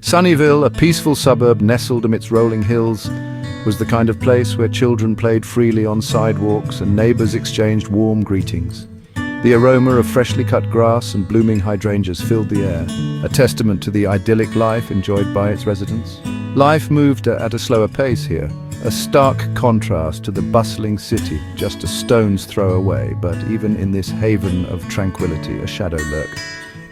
Sunnyvale, a peaceful suburb nestled amidst rolling hills, was the kind of place where children played freely on sidewalks and neighbors exchanged warm greetings. The aroma of freshly cut grass and blooming hydrangeas filled the air, a testament to the idyllic life enjoyed by its residents. Life moved at a slower pace here, a stark contrast to the bustling city just a stone's throw away, but even in this haven of tranquility, a shadow lurked,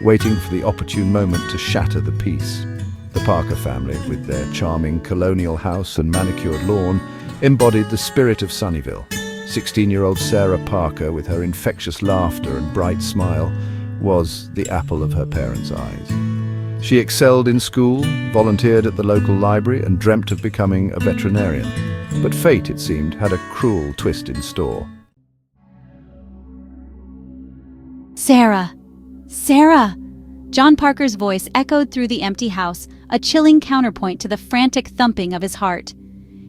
waiting for the opportune moment to shatter the peace. The Parker family, with their charming colonial house and manicured lawn, embodied the spirit of Sunnyvale. 16-year-old Sarah Parker, with her infectious laughter and bright smile, was the apple of her parents' eyes. She excelled in school, volunteered at the local library, and dreamt of becoming a veterinarian. But fate, it seemed, had a cruel twist in store. Sarah! Sarah! John Parker's voice echoed through the empty house, a chilling counterpoint to the frantic thumping of his heart.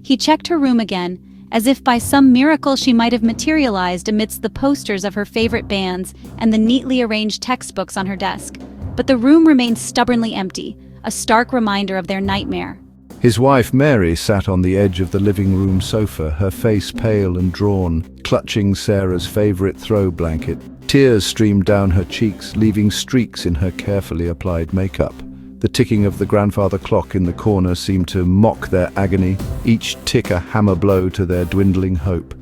He checked her room again, as if by some miracle she might have materialized amidst the posters of her favorite bands and the neatly arranged textbooks on her desk. But the room remained stubbornly empty, a stark reminder of their nightmare. His wife, Mary, sat on the edge of the living room sofa, her face pale and drawn, clutching Sarah's favorite throw blanket. Tears streamed down her cheeks, leaving streaks in her carefully applied makeup. The ticking of the grandfather clock in the corner seemed to mock their agony, each tick a hammer blow to their dwindling hope.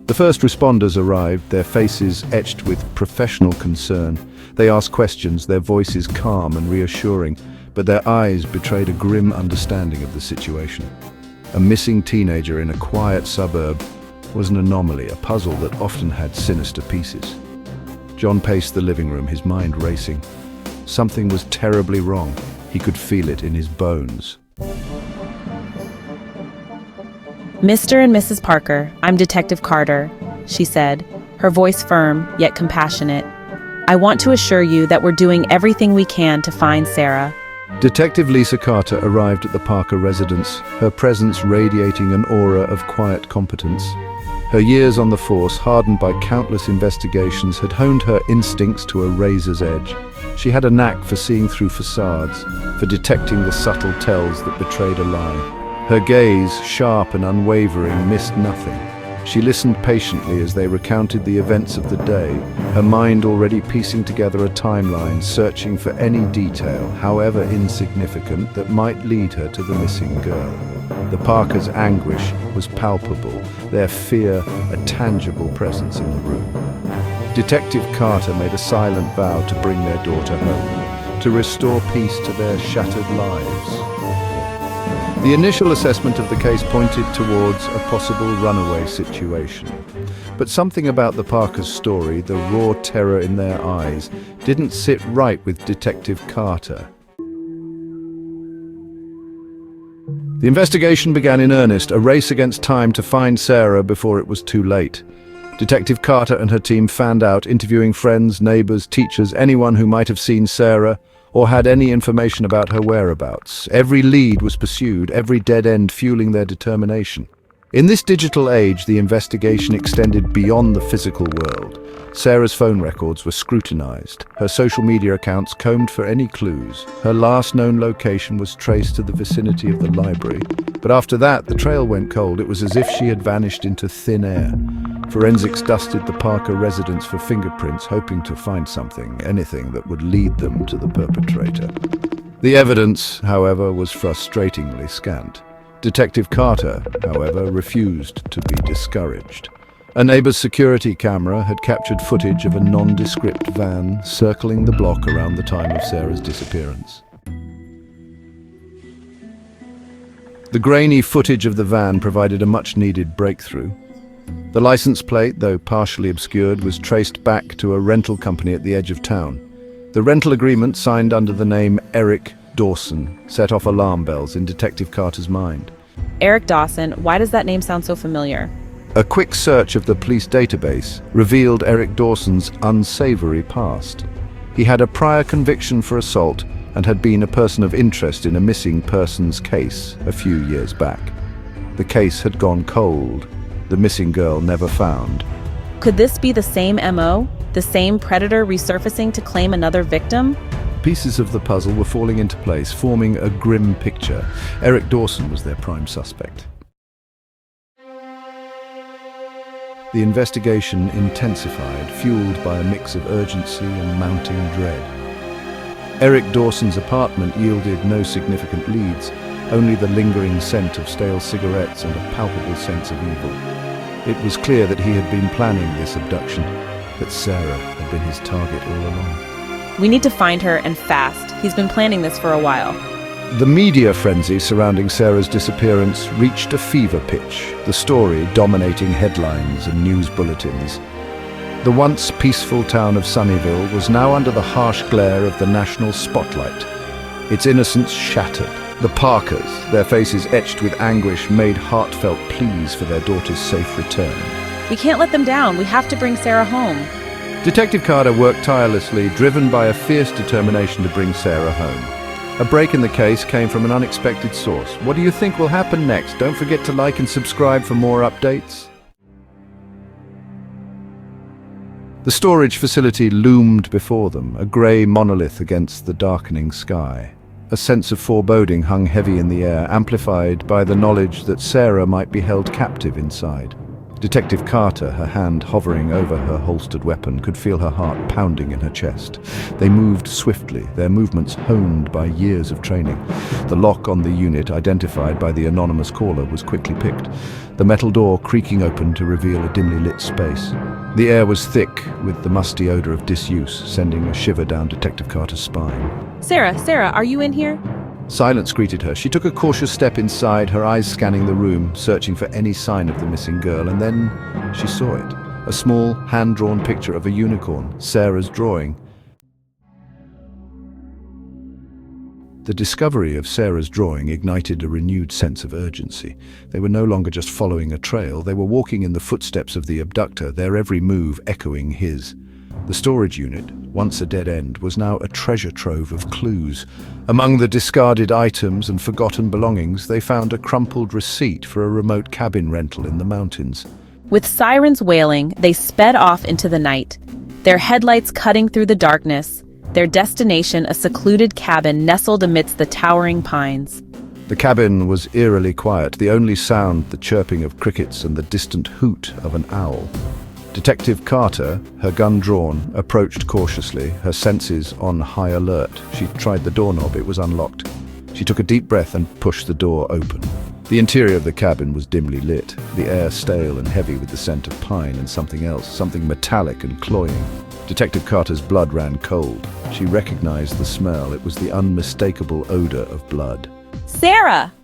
The first responders arrived, their faces etched with professional concern. They asked questions, their voices calm and reassuring, but their eyes betrayed a grim understanding of the situation. A missing teenager in a quiet suburb was an anomaly, a puzzle that often had sinister pieces. John paced the living room, his mind racing. Something was terribly wrong. He could feel it in his bones. Mr. and Mrs. Parker, I'm Detective Carter, she said, her voice firm yet compassionate. I want to assure you that we're doing everything we can to find Sarah. Detective Lisa Carter arrived at the Parker residence, her presence radiating an aura of quiet competence. Her years on the force, hardened by countless investigations, had honed her instincts to a razor's edge. She had a knack for seeing through facades, for detecting the subtle tells that betrayed a lie. Her gaze, sharp and unwavering, missed nothing. She listened patiently as they recounted the events of the day, her mind already piecing together a timeline, searching for any detail, however insignificant, that might lead her to the missing girl. The Parkers' anguish was palpable, their fear a tangible presence in the room. Detective Carter made a silent vow to bring their daughter home, to restore peace to their shattered lives. The initial assessment of the case pointed towards a possible runaway situation. But something about the Parkers' story, the raw terror in their eyes, didn't sit right with Detective Carter. The investigation began in earnest, a race against time to find Sarah before it was too late. Detective Carter and her team fanned out, interviewing friends, neighbors, teachers, anyone who might have seen Sarah or had any information about her whereabouts. Every lead was pursued, every dead end fueling their determination. In this digital age, the investigation extended beyond the physical world. Sarah's phone records were scrutinized, her social media accounts combed for any clues. Her last known location was traced to the vicinity of the library. But after that, the trail went cold. It was as if she had vanished into thin air. Forensics dusted the Parker residence for fingerprints, hoping to find something, anything that would lead them to the perpetrator. The evidence, however, was frustratingly scant. Detective Carter, however, refused to be discouraged. A neighbor's security camera had captured footage of a nondescript van circling the block around the time of Sarah's disappearance. The grainy footage of the van provided a much-needed breakthrough. The license plate, though partially obscured, was traced back to a rental company at the edge of town. The rental agreement, signed under the name Eric Dawson, set off alarm bells in Detective Carter's mind. Eric Dawson, why does that name sound so familiar? A quick search of the police database revealed Eric Dawson's unsavory past. He had a prior conviction for assault and had been a person of interest in a missing persons case a few years back. The case had gone cold, the missing girl never found. Could this be the same MO? The same predator resurfacing to claim another victim? pieces of the puzzle were falling into place, forming a grim picture. Eric Dawson was their prime suspect. The investigation intensified, fueled by a mix of urgency and mounting dread. Eric Dawson's apartment yielded no significant leads, only the lingering scent of stale cigarettes and a palpable sense of evil. It was clear that he had been planning this abduction, that Sarah had been his target all along. We need to find her, and fast. He's been planning this for a while. The media frenzy surrounding Sarah's disappearance reached a fever pitch, the story dominating headlines and news bulletins. The once peaceful town of Sunnyvale was now under the harsh glare of the national spotlight. Its innocence shattered. The Parkers, their faces etched with anguish, made heartfelt pleas for their daughter's safe return. We can't let them down. We have to bring Sarah home. Detective Carter worked tirelessly, driven by a fierce determination to bring Sarah home. A break in the case came from an unexpected source. What do you think will happen next? Don't forget to like and subscribe for more updates. The storage facility loomed before them, a grey monolith against the darkening sky. A sense of foreboding hung heavy in the air, amplified by the knowledge that Sarah might be held captive inside. Detective Carter, her hand hovering over her holstered weapon, could feel her heart pounding in her chest. They moved swiftly, their movements honed by years of training. The lock on the unit, identified by the anonymous caller, was quickly picked, the metal door creaking open to reveal a dimly lit space. The air was thick with the musty odor of disuse, sending a shiver down Detective Carter's spine. Sarah, are you in here? Silence greeted her. She took a cautious step inside, her eyes scanning the room, searching for any sign of the missing girl, and then she saw it. A small, hand-drawn picture of a unicorn, Sarah's drawing. The discovery of Sarah's drawing ignited a renewed sense of urgency. They were no longer just following a trail, they were walking in the footsteps of the abductor, their every move echoing his. The storage unit, once a dead end, was now a treasure trove of clues. Among the discarded items and forgotten belongings, they found a crumpled receipt for a remote cabin rental in the mountains. With sirens wailing, they sped off into the night, their headlights cutting through the darkness, their destination a secluded cabin nestled amidst the towering pines. The cabin was eerily quiet, the only sound the chirping of crickets and the distant hoot of an owl. Detective Carter, her gun drawn, approached cautiously, her senses on high alert. She tried the doorknob, it was unlocked. She took a deep breath and pushed the door open. The interior of the cabin was dimly lit, the air stale and heavy with the scent of pine and something else, something metallic and cloying. Detective Carter's blood ran cold. She recognized the smell. It was the unmistakable odor of blood. Sarah!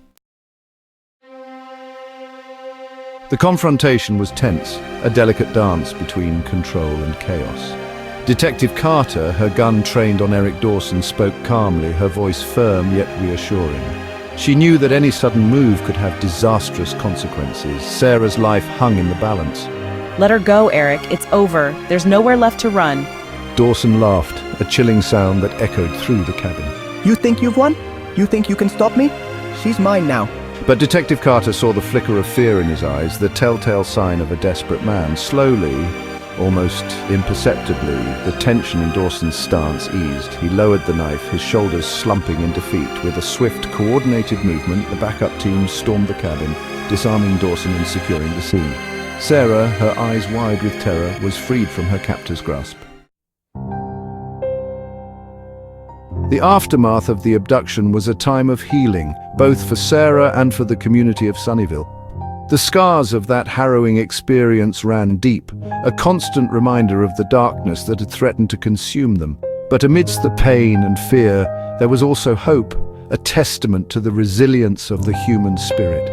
The confrontation was tense, a delicate dance between control and chaos. Detective Carter, her gun trained on Eric Dawson, spoke calmly, her voice firm yet reassuring. She knew that any sudden move could have disastrous consequences. Sarah's life hung in the balance. Let her go, Eric. It's over. There's nowhere left to run. Dawson laughed, a chilling sound that echoed through the cabin. You think you've won? You think you can stop me? She's mine now. But Detective Carter saw the flicker of fear in his eyes, the telltale sign of a desperate man. Slowly, almost imperceptibly, the tension in Dawson's stance eased. He lowered the knife, his shoulders slumping in defeat. With a swift, coordinated movement, the backup team stormed the cabin, disarming Dawson and securing the scene. Sarah, her eyes wide with terror, was freed from her captor's grasp. The aftermath of the abduction was a time of healing, both for Sarah and for the community of Sunnyvale. The scars of that harrowing experience ran deep, a constant reminder of the darkness that had threatened to consume them. But amidst the pain and fear, there was also hope, a testament to the resilience of the human spirit.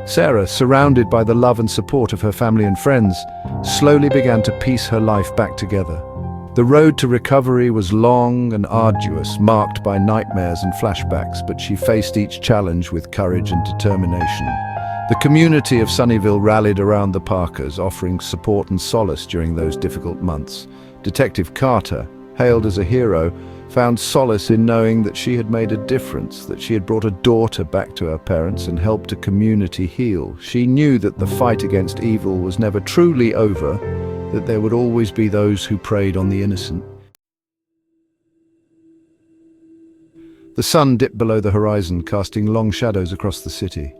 Sarah, surrounded by the love and support of her family and friends, slowly began to piece her life back together. The road to recovery was long and arduous, marked by nightmares and flashbacks, but she faced each challenge with courage and determination. The community of Sunnyvale rallied around the Parkers, offering support and solace during those difficult months. Detective Carter, hailed as a hero, found solace in knowing that she had made a difference, that she had brought a daughter back to her parents and helped a community heal. She knew that the fight against evil was never truly over, that there would always be those who preyed on the innocent. The sun dipped below the horizon, casting long shadows across the city.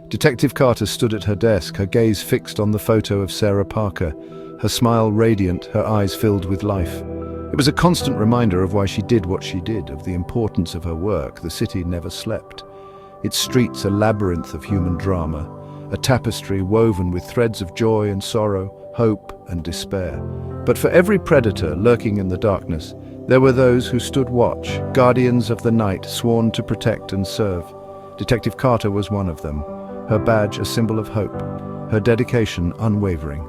Detective Carter stood at her desk, her gaze fixed on the photo of Sarah Parker, her smile radiant, her eyes filled with life. It was a constant reminder of why she did what she did, of the importance of her work. The city never slept. Its streets a labyrinth of human drama, a tapestry woven with threads of joy and sorrow, hope and despair. But for every predator lurking in the darkness, there were those who stood watch, guardians of the night, sworn to protect and serve. Detective Carter was one of them, her badge a symbol of hope, her dedication unwavering.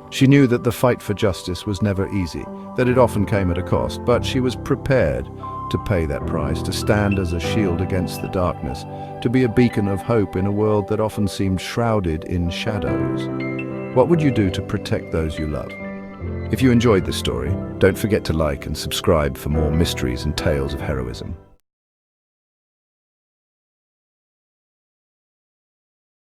She knew that the fight for justice was never easy, that it often came at a cost, but she was prepared to pay that price, to stand as a shield against the darkness, to be a beacon of hope in a world that often seemed shrouded in shadows. What would you do to protect those you love? If you enjoyed this story, don't forget to like and subscribe for more mysteries and tales of heroism.